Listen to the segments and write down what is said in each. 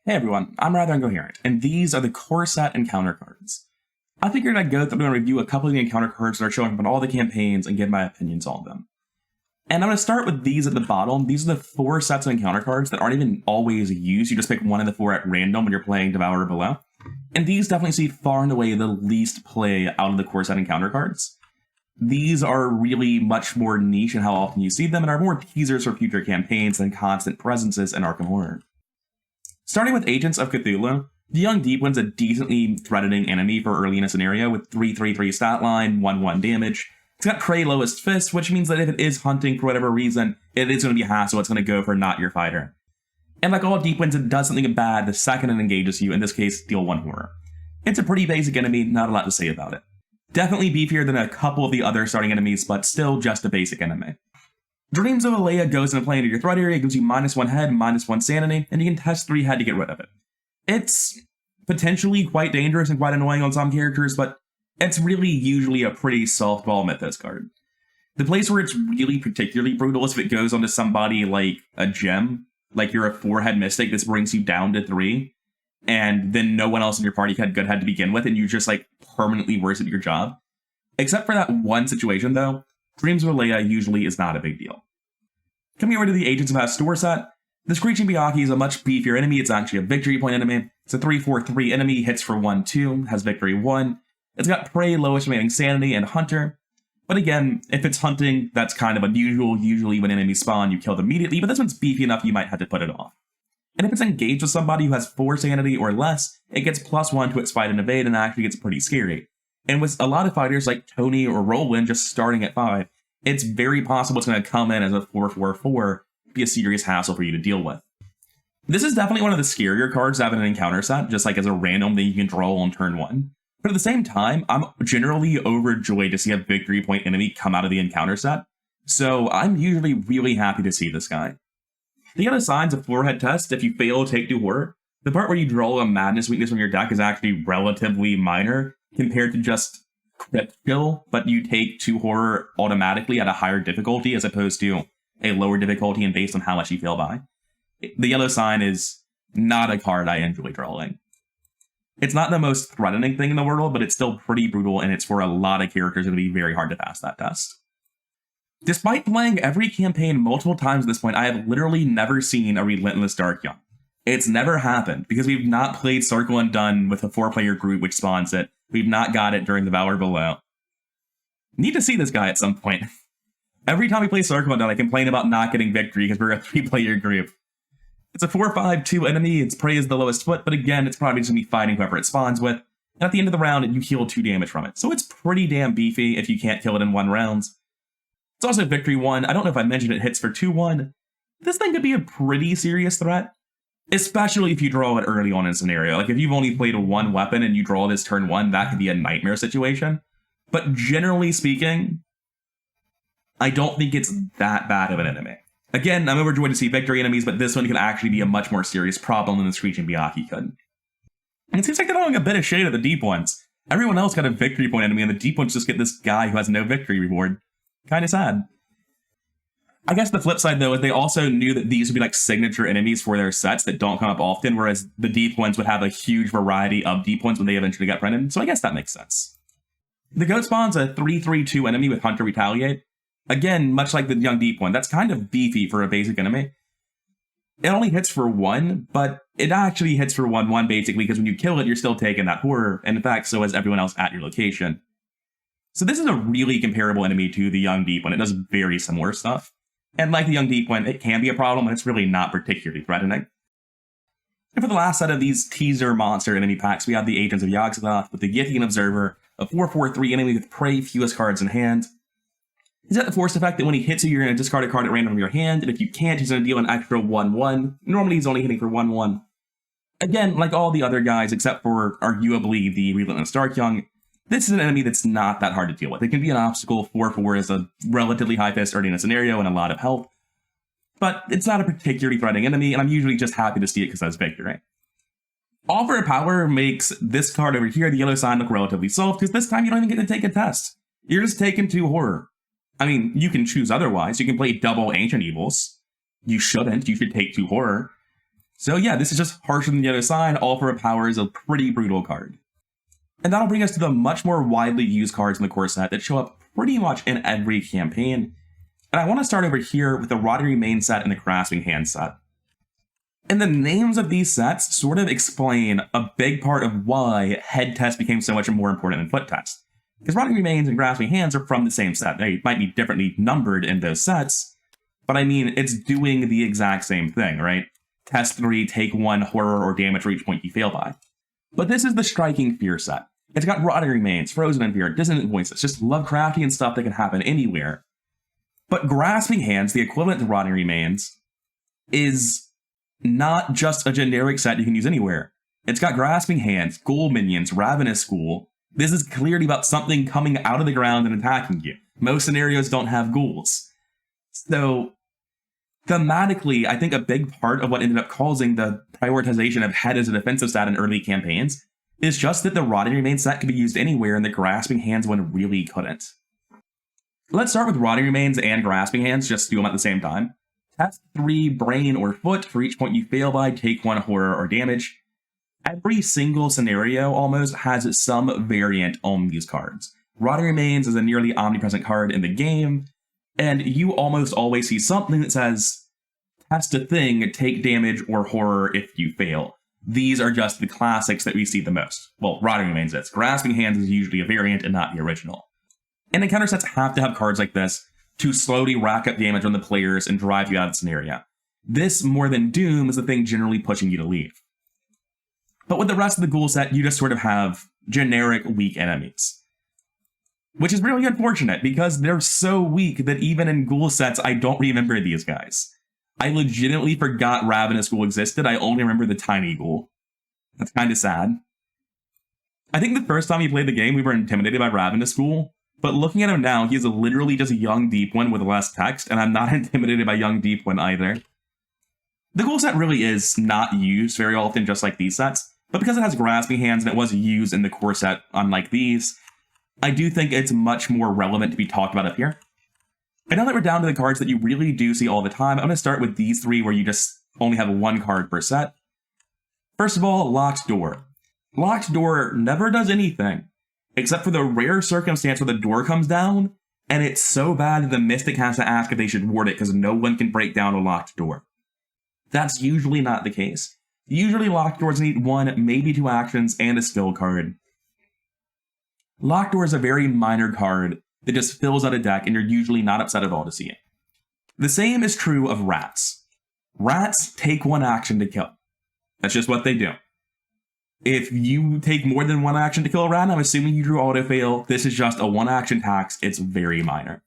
Hey everyone, I'm rather incoherent, and these are the core set encounter cards. I figured I'd go through and review a couple of the encounter cards that are showing up in all the campaigns and give my opinions on them. And I'm going to start with these at the bottom. These are the 4 sets of encounter cards that aren't even always used. You just pick one of the 4 at random when you're playing Devour Below. And these definitely see far and away the least play out of the core set encounter cards. These are really much more niche in how often you see them and are more teasers for future campaigns than constant presences in Arkham Horror. Starting with Agents of Cthulhu, the Young Deep One's a decently threatening enemy for early in a scenario with 3/3/3 stat line, 1/1 damage. It's got Prey Lowest Fist, which means that if it is hunting for whatever reason, it is going to be a hassle. It's going to go for not your fighter. And like all Deep Ones, it does something bad the second it engages you, in this case, deal 1 horror. It's a pretty basic enemy, not a lot to say about it. Definitely beefier than a couple of the other starting enemies, but still just a basic enemy. Dreams of Alea goes into play into your threat area, gives you -1 head, -1 sanity, and you can test 3 head to get rid of it. It's potentially quite dangerous and quite annoying on some characters, but it's really usually a pretty softball Mythos card. The place where it's really particularly brutal is if it goes onto somebody like a gem, like you're a 4-head Mystic, this brings you down to 3, and then no one else in your party had good head to begin with, and you're just like permanently worse at your job. Except for that one situation though, Dreams of Alea usually is not a big deal. Coming over to the Agents of Astor set, the Screeching Byakhee is a much beefier enemy. It's actually a victory point enemy. It's a 3/4/3 enemy, hits for 1/2, has victory 1. It's got Prey, lowest remaining sanity, and Hunter. But again, if it's hunting, that's kind of unusual. Usually when enemies spawn, you kill them immediately, but this one's beefy enough you might have to put it off. And if it's engaged with somebody who has 4 sanity or less, it gets +1 to its fight and evade and actually gets pretty scary. And with a lot of fighters like Tony or Roland just starting at 5, it's very possible it's going to come in as a 4/4/4, be a serious hassle for you to deal with. This is definitely one of the scarier cards to have in an encounter set, just like as a random thing you can draw on turn 1. But at the same time, I'm generally overjoyed to see a victory point enemy come out of the encounter set, so I'm usually really happy to see this guy. The other side's a 4-head test. If you fail, take 2 horror. The part where you draw a madness weakness from your deck is actually relatively minor compared to just crit kill, but you take 2 horror automatically at a higher difficulty as opposed to a lower difficulty and based on how much you fail by. The yellow sign is not a card I enjoy drawing. It's not the most threatening thing in the world, but it's still pretty brutal, and it's for a lot of characters going to be very hard to pass that test. Despite playing every campaign multiple times at this point, I have literally never seen a Relentless Dark Young. It's never happened, because we've not played Circle and Done with a 4-player group which spawns it. We've not got it during the Valor Below. Need to see this guy at some point. Every time we play Circle and Done, I complain about not getting victory because we're a 3-player group. It's a 4/5/2 enemy, its Prey is the lowest foot, but again, it's probably just going to be fighting whoever it spawns with. And at the end of the round, you heal 2 damage from it. So it's pretty damn beefy if you can't kill it in 1 round. It's also victory 1. I don't know if I mentioned it hits for 2/1. This thing could be a pretty serious threat, especially if you draw it early on in a scenario. Like if you've only played 1 weapon and you draw this turn 1, that could be a nightmare situation. But generally speaking, I don't think it's that bad of an enemy. Again, I'm overjoyed to see victory enemies, but this one could actually be a much more serious problem than the Screeching Byakhee could. And it seems like they're throwing a bit of shade at the Deep Ones. Everyone else got a victory point enemy, and the Deep Ones just get this guy who has no victory reward. Kind of sad. I guess the flip side, though, is they also knew that these would be like signature enemies for their sets that don't come up often, whereas the Deep Ones would have a huge variety of Deep Ones when they eventually got printed, so I guess that makes sense. The Goat Spawn's a 3/3/2 enemy with Hunter Retaliate. Again, much like the Young Deep One, that's kind of beefy for a basic enemy. It only hits for 1, but it actually hits for 1/1 basically, because when you kill it, you're still taking that horror, and in fact, so is everyone else at your location. So this is a really comparable enemy to the Young Deep One. It does very similar stuff. And like the Young Deep One, it can be a problem, and it's really not particularly threatening. And for the last set of these teaser monster enemy packs, we have the Agents of Yogg-Sothoth with the Yithian Observer, a 4/4/3 enemy with Prey, fewest cards in hand. He's got the force effect that when he hits you, you're going to discard a card at random from your hand, and if you can't, he's going to deal an extra 1/1. Normally, he's only hitting for 1/1. Again, like all the other guys, except for arguably the Relentless Dark Young, this is an enemy that's not that hard to deal with. It can be an obstacle. 4/4 is a relatively high fist early in a scenario and a lot of health, but it's not a particularly threatening enemy, and I'm usually just happy to see it because that's victory. Offer of Power makes this card over here, the yellow sign, look relatively soft, because this time you don't even get to take a test. You're just taking 2 horror. I mean, you can choose otherwise. You can play double Ancient Evils. You shouldn't. You should take 2 horror. So yeah, this is just harsher than the other side. All for a Power is a pretty brutal card. And that'll bring us to the much more widely used cards in the core set that show up pretty much in every campaign. And I want to start over here with the Rotting Remain set and the Grasping Hand set. And the names of these sets sort of explain a big part of why Head Test became so much more important than Foot Test. Because Rotting Remains and Grasping Hands are from the same set. They might be differently numbered in those sets, but I mean, it's doing the exact same thing, right? Test 3, take 1 horror or damage for each point you fail by. But this is the Striking Fear set. It's got Rotting Remains, Frozen in Fear, Dissonant Voices, just Lovecraftian stuff that can happen anywhere. But Grasping Hands, the equivalent to Rotting Remains, is not just a generic set you can use anywhere. It's got Grasping Hands, Ghoul Minions, Ravenous Ghoul. This is clearly about something coming out of the ground and attacking you. Most scenarios don't have ghouls. So, thematically, I think a big part of what ended up causing the prioritization of Head as a defensive stat in early campaigns is just that the Rotting Remains set could be used anywhere and the Grasping Hands one really couldn't. Let's start with Rotting Remains and Grasping Hands, just do them at the same time. Test 3 Brain or Foot for each point you fail by, take 1 horror or damage. Every single scenario almost has some variant on these cards. Rotting Remains is a nearly omnipresent card in the game, and you almost always see something that says, test a thing, take damage or horror if you fail. These are just the classics that we see the most. Well, Rotting Remains is. Grasping Hands is usually a variant and not the original. And encounter sets have to have cards like this to slowly rack up damage on the players and drive you out of the scenario. This, more than Doom, is the thing generally pushing you to leave. But with the rest of the Ghoul set, you just sort of have generic weak enemies. Which is really unfortunate, because they're so weak that even in Ghoul sets, I don't remember these guys. I legitimately forgot Ravenous Ghoul existed, I only remember the Tiny Ghoul. That's kind of sad. I think the first time we played the game, we were intimidated by Ravenous Ghoul, but looking at him now, he is literally just a young Deep One with less text, and I'm not intimidated by young Deep One either. The Ghoul set really is not used very often, just like these sets, but because it has Grasping Hands and it was used in the core set, unlike these, I do think it's much more relevant to be talked about up here. And now that we're down to the cards that you really do see all the time, I'm going to start with these three where you just only have one card per set. First of all, Locked Door. Locked Door never does anything, except for the rare circumstance where the door comes down, and it's so bad that the Mystic has to ask if they should ward it because no one can break down a locked door. That's usually not the case. Usually locked doors need 1, maybe 2 actions and a skill card. Locked Door is a very minor card that just fills out a deck, and you're usually not upset at all to see it. The same is true of Rats. Rats take 1 action to kill. That's just what they do. If you take more than 1 action to kill a rat, I'm assuming you drew auto-fail. This is just a 1 action tax. It's very minor.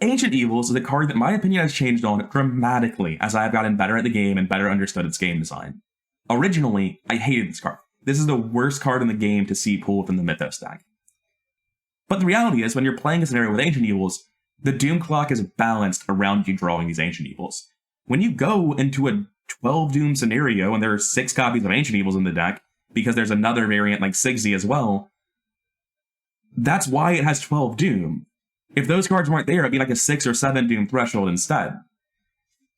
Ancient Evils is a card that my opinion has changed on dramatically as I have gotten better at the game and better understood its game design. Originally, I hated this card. This is the worst card in the game to see pull from the Mythos deck. But the reality is, when you're playing a scenario with Ancient Evils, the Doom Clock is balanced around you drawing these Ancient Evils. When you go into a 12 Doom scenario and there are 6 copies of Ancient Evils in the deck, because there's another variant like Sigsy as well, that's why it has 12 Doom. If those cards weren't there, it'd be like a 6 or 7 Doom threshold instead.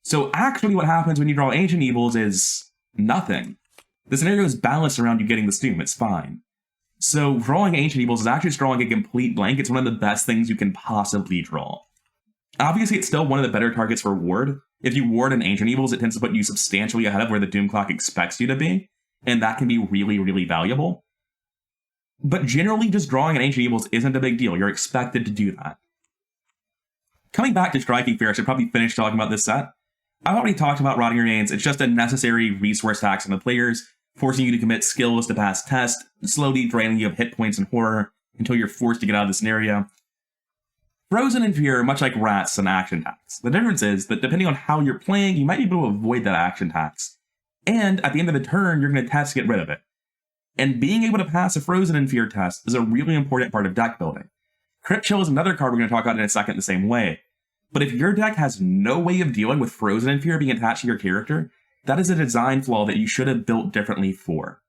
So actually what happens when you draw Ancient Evils is nothing. The scenario is balanced around you getting this Doom, it's fine. So drawing Ancient Evils is actually drawing a complete blank. It's one of the best things you can possibly draw. Obviously, it's still one of the better targets for ward. If you ward an Ancient Evils, it tends to put you substantially ahead of where the Doom Clock expects you to be, and that can be really, really valuable. But generally, just drawing an Ancient Evils isn't a big deal. You're expected to do that. Coming back to Striking Fear, I should probably finish talking about this set. I've already talked about Rotting Remains. It's just a necessary resource tax on the players, forcing you to commit skills to pass tests, slowly draining you of hit points and horror until you're forced to get out of the scenario. Frozen in Fear, much like Rats, is an action tax. The difference is that depending on how you're playing, you might be able to avoid that action tax. And at the end of the turn, you're going to test to get rid of it. And being able to pass a Frozen in Fear test is a really important part of deck building. Crypt Chill is another card we're going to talk about in a second the same way. But if your deck has no way of dealing with Frozen in Fear being attached to your character, that is a design flaw that you should have built differently for.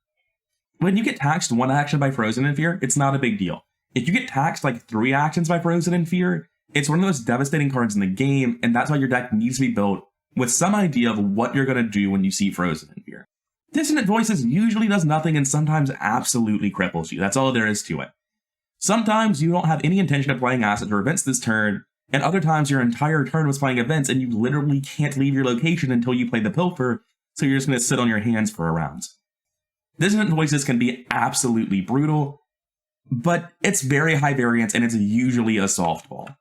When you get taxed 1 action by Frozen in Fear, it's not a big deal. If you get taxed like 3 actions by Frozen in Fear, it's one of the most devastating cards in the game, and that's why your deck needs to be built with some idea of what you're going to do when you see Frozen in here. Dissonant Voices usually does nothing and sometimes absolutely cripples you. That's all there is to it. Sometimes you don't have any intention of playing assets or events this turn, and other times your entire turn was playing events and you literally can't leave your location until you play the Pilfer, so you're just going to sit on your hands for a round. Dissonant Voices can be absolutely brutal, but it's very high variance and it's usually a softball.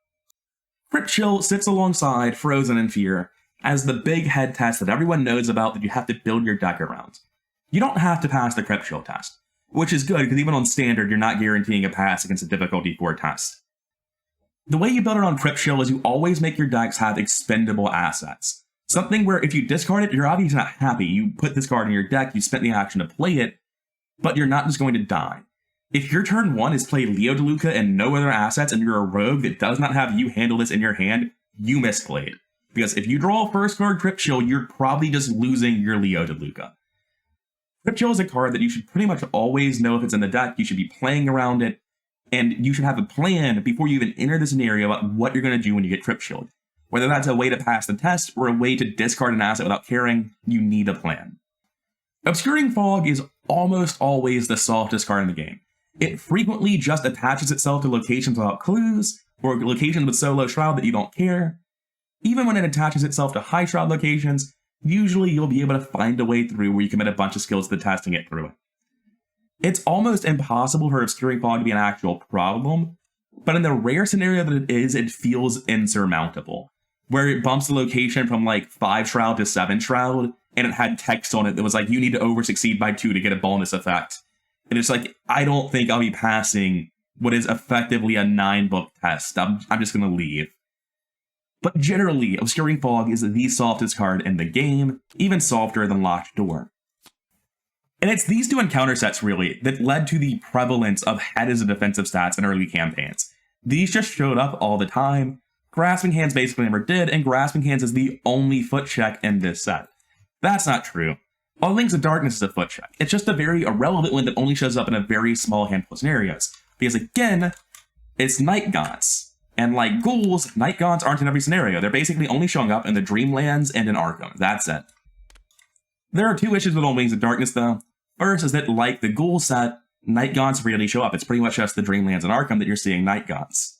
Crypt Chill sits alongside Frozen and Fear as the big head test that everyone knows about that you have to build your deck around. You don't have to pass the Crypt Chill test, which is good because even on Standard you're not guaranteeing a pass against a difficulty 4 test. The way you build it on Crypt Chill is you always make your decks have expendable assets. Something where if you discard it, you're obviously not happy. You put this card in your deck, you spent the action to play it, but you're not just going to die. If your turn 1 is play Leo DeLuca and no other assets and you're a rogue that does not have you handle this in your hand, you misplayed. Because if you draw a first card Crypt Chill, you're probably just losing your Leo DeLuca. Crypt Chill is a card that you should pretty much always know if it's in the deck, you should be playing around it, and you should have a plan before you even enter the scenario about what you're going to do when you get Crypt Chilled. Whether that's a way to pass the test or a way to discard an asset without caring, you need a plan. Obscuring Fog is almost always the softest card in the game. It frequently just attaches itself to locations without clues, or locations with so low shroud that you don't care. Even when it attaches itself to high shroud locations, usually you'll be able to find a way through where you commit a bunch of skills to the test and get through it. It's almost impossible for Obscuring Fog to be an actual problem, but in the rare scenario that it is, it feels insurmountable. Where it bumps the location from like 5 shroud to 7 shroud, and it had text on it that was like, you need to over-succeed by 2 to get a bonus effect. And it's like, I don't think I'll be passing what is effectively a 9-book test. I'm just going to leave. But generally, Obscuring Fog is the softest card in the game, even softer than Locked Door. And it's these two encounter sets, really, that led to the prevalence of head as a defensive stats in early campaigns. These just showed up all the time. Grasping Hands basically never did, and Grasping Hands is the only foot check in this set. That's not true. All Links of Darkness is a foot check. It's just a very irrelevant one that only shows up in a very small handful of scenarios. Because again, it's Night Gaunts. And like ghouls, Night Gaunts aren't in every scenario. They're basically only showing up in the Dreamlands and in Arkham. That's it. There are 2 issues with All Wings of Darkness, though. First is that, like the Ghoul set, Night Gaunts rarely show up. It's pretty much just the Dreamlands and Arkham that you're seeing Night Gaunts.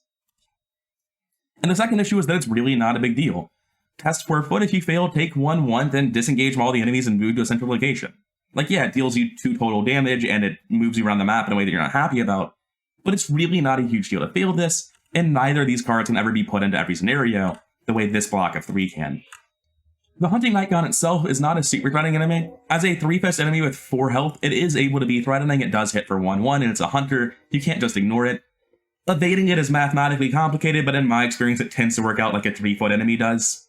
And the second issue is that it's really not a big deal. Test 4 foot, if you fail, take 1/1, then disengage from all the enemies and move to a central location. Like, yeah, it deals you 2 total damage, and it moves you around the map in a way that you're not happy about, but it's really not a huge deal to fail this, and neither of these cards can ever be put into every scenario, the way this block of 3 can. The Hunting Night Gaunt itself is not a super threatening enemy. As a 3-fist enemy with 4 health, it is able to be threatening. It does hit for 1/1, and it's a hunter. You can't just ignore it. Evading it is mathematically complicated, but in my experience, it tends to work out like a 3-foot enemy does.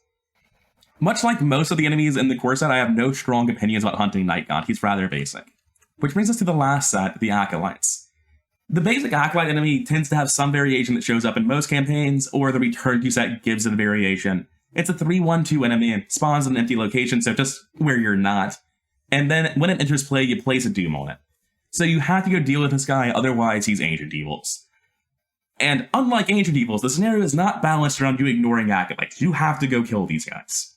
Much like most of the enemies in the core set, I have no strong opinions about Hunting Night Gaunt. He's rather basic. Which brings us to the last set, the Acolytes. The basic Acolyte enemy tends to have some variation that shows up in most campaigns, or the Return to set gives it a variation. It's a 3/1/2 enemy and spawns in an empty location, so just where you're not. And then when it enters play, you place a Doom on it. So you have to go deal with this guy, otherwise he's Ancient Evils. And unlike Ancient Evils, the scenario is not balanced around you ignoring Acolytes. You have to go kill these guys.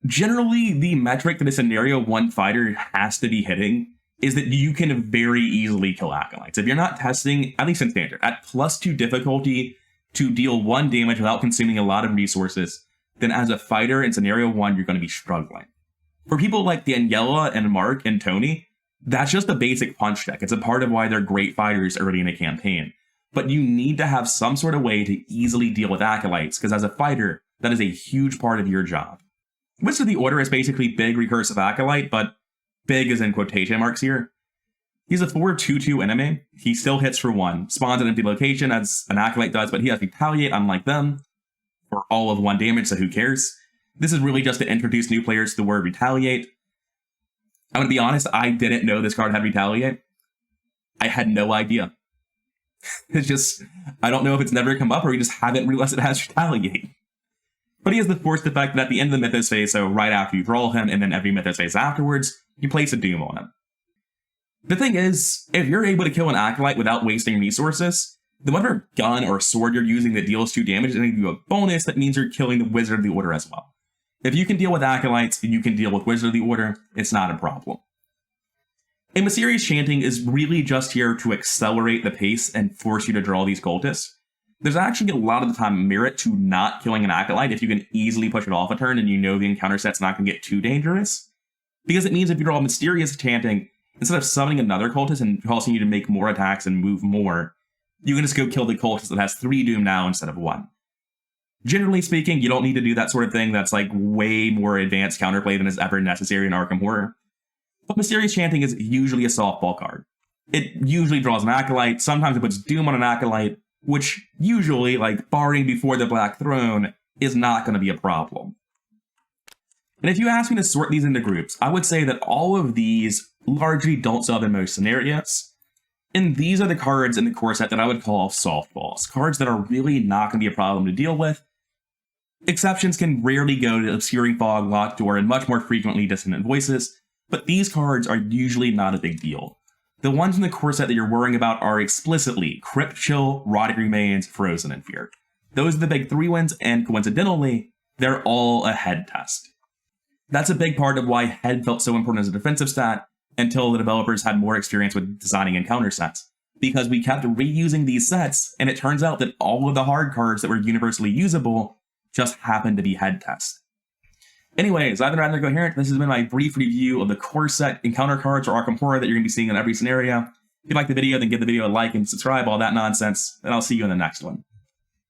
Generally, the metric that a scenario 1 fighter has to be hitting is that you can very easily kill Acolytes. If you're not testing, at least in Standard, at +2 difficulty to deal 1 damage without consuming a lot of resources, then as a fighter in scenario 1, you're going to be struggling. For people like Daniela and Mark and Tony, that's just a basic punch deck. It's a part of why they're great fighters early in a campaign. But you need to have some sort of way to easily deal with Acolytes, because as a fighter, that is a huge part of your job. Wizard of the Order is basically big recursive Acolyte, but big is in quotation marks here. He's a 4/2/2 enemy. He still hits for 1, spawns an empty location as an Acolyte does, but he has Retaliate unlike them, for all of 1 damage, so who cares? This is really just to introduce new players to the word Retaliate. I'm going to be honest, I didn't know this card had Retaliate. I had no idea. It's just, I don't know if it's never come up or we just haven't realized it has Retaliate. But he has the forced effect that at the end of the Mythos phase, so right after you draw him, and then every Mythos phase afterwards, you place a Doom on him. The thing is, if you're able to kill an Acolyte without wasting resources, then whatever gun or sword you're using that deals 2 damage is going to give you a bonus that means you're killing the Wizard of the Order as well. If you can deal with Acolytes and you can deal with Wizard of the Order, it's not a problem. And Mysterious Chanting is really just here to accelerate the pace and force you to draw these cultists. There's actually a lot of the time merit to not killing an Acolyte if you can easily push it off a turn and you know the encounter set's not going to get too dangerous. Because it means if you draw Mysterious Chanting, instead of summoning another cultist and causing you to make more attacks and move more, you can just go kill the cultist that has 3 Doom now instead of 1. Generally speaking, you don't need to do that sort of thing. That's like way more advanced counterplay than is ever necessary in Arkham Horror. But Mysterious Chanting is usually a softball card. It usually draws an Acolyte, sometimes it puts Doom on an Acolyte, which usually, like barring Before the Black Throne, is not going to be a problem. And if you ask me to sort these into groups, I would say that all of these largely don't solve in most scenarios. And these are the cards in the core set that I would call softballs, cards that are really not going to be a problem to deal with. Exceptions can rarely go to Obscuring Fog, Locked Door, and much more frequently Dissonant Voices, but these cards are usually not a big deal. The ones in the core set that you're worrying about are explicitly Crypt Chill, Rotting Remains, Frozen, and Fear. Those are the big 3 wins, and coincidentally, they're all a head test. That's a big part of why head felt so important as a defensive stat until the developers had more experience with designing encounter sets. Because we kept reusing these sets, and it turns out that all of the hard cards that were universally usable just happened to be head tests. Anyways, I've been Rather Coherent. This has been my brief review of the core set encounter cards for Arkham Horror that you're going to be seeing in every scenario. If you like the video, then give the video a like and subscribe, all that nonsense, and I'll see you in the next one.